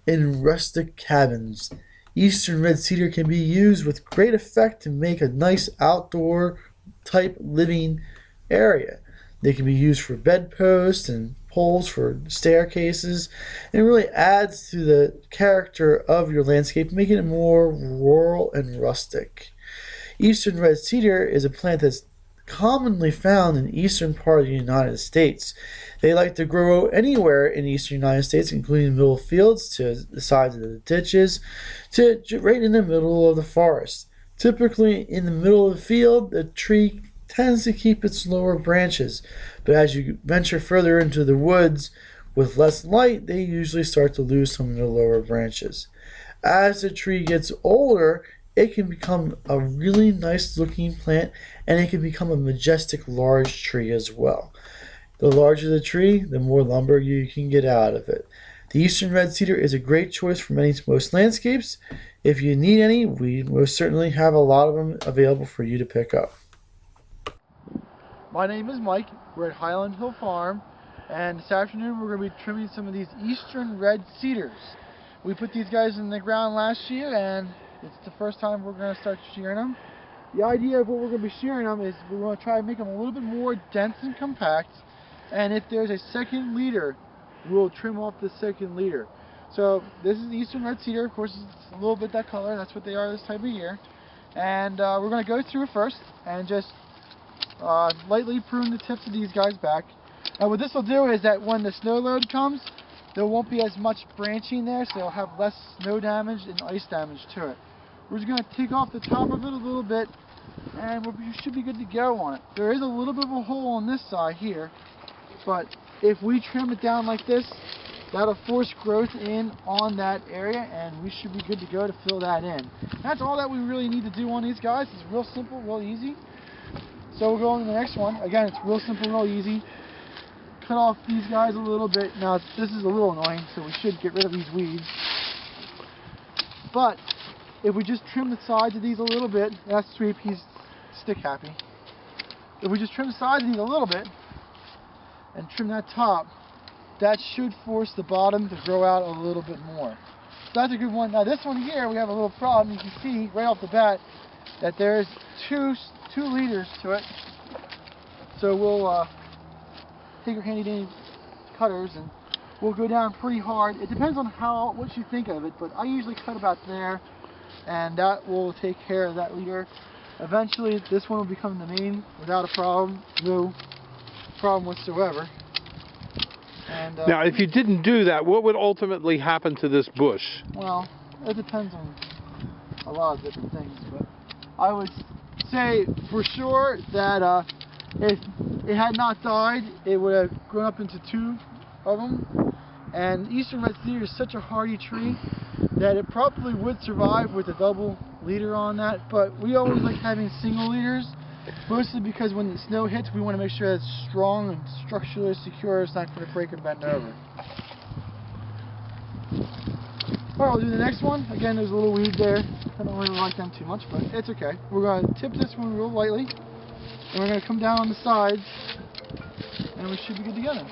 in rustic cabins. Eastern red cedar can be used with great effect to make a nice outdoor type living area. They can be used for bedposts and poles for staircases, and it really adds to the character of your landscape, making it more rural and rustic. Eastern red cedar is a plant that's commonly found in the eastern part of the United States. They like to grow anywhere in the eastern United States, including the middle of fields to the sides of the ditches to right in the middle of the forest. Typically, in the middle of the field, the tree tends to keep its lower branches, but as you venture further into the woods with less light, they usually start to lose some of their lower branches. As the tree gets older, it can become a really nice looking plant, and it can become a majestic large tree as well. The larger the tree, the more lumber you can get out of it. The eastern red cedar is a great choice for most landscapes. If you need any, we most certainly have a lot of them available for you to pick up. My name is Mike. We're at Highland Hill Farm, and this afternoon we're going to be trimming some of these eastern red cedars. We put these guys in the ground last year, and it's the first time we're going to start shearing them. The idea of what we're going to be shearing them is we're going to try to make them a little bit more dense and compact, and if there's a second leader, we'll trim off the second leader. So this is the eastern red cedar. Of course, it's a little bit that color. That's what they are this time of year. And we're going to go through it first and just lightly prune the tips of these guys back. Now what this will do is that when the snow load comes, there won't be as much branching there, so you'll have less snow damage and ice damage to it. We're just going to take off the top of it a little bit, and we should be good to go on it. There is a little bit of a hole on this side here, but if we trim it down like this, that'll force growth in on that area, and we should be good to go to fill that in. That's all that we really need to do on these guys. It's real simple, real easy. So we'll go on to the next one. Again, it's real simple, real easy. Cut off these guys a little bit. Now, this is a little annoying, so we should get rid of these weeds. But if we just trim the sides of these a little bit, that's Sweep, he's stick happy. If we just trim the sides of these a little bit and trim that top, that should force the bottom to grow out a little bit more. So that's a good one. Now this one here, we have a little problem. You can see right off the bat that there's two leaders to it. So we'll take our handy dandy cutters and we'll go down pretty hard. It depends on what you think of it, but I usually cut about there, and that will take care of that leader. Eventually this one will become the main without a problem, no problem whatsoever. And, now if you didn't do that, what would ultimately happen to this bush? Well, it depends on a lot of different things, but I would say for sure that if it had not died, it would have grown up into two of them. And eastern red cedar is such a hardy tree that it probably would survive with a double leader on that, but we always like having single leaders, mostly because when the snow hits, we want to make sure that it's strong and structurally secure. It's not going to break and bend over. Alright, we'll do the next one. Again, there's a little weed there. I don't really like them too much, but it's okay. We're going to tip this one real lightly, and we're going to come down on the sides, and we should be good to go.